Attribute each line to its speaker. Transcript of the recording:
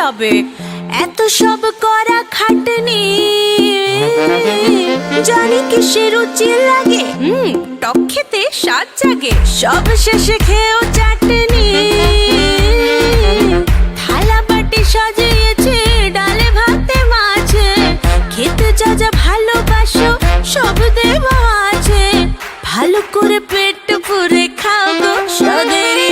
Speaker 1: যাবে। এত সব করা খাটনি, জানি কিসে রুচি লাগে। টক খেতে স্বাদ জাগে, সব শেষে খেয়েও চাটনি। থালা বাটি সাজিয়েছে ডালে ভাতে মাছে, খেতে যা যা ভালোবাসো সব দেওয়া আছে। ভালো করে পেট পুরে খাও গো, স্বাদেরই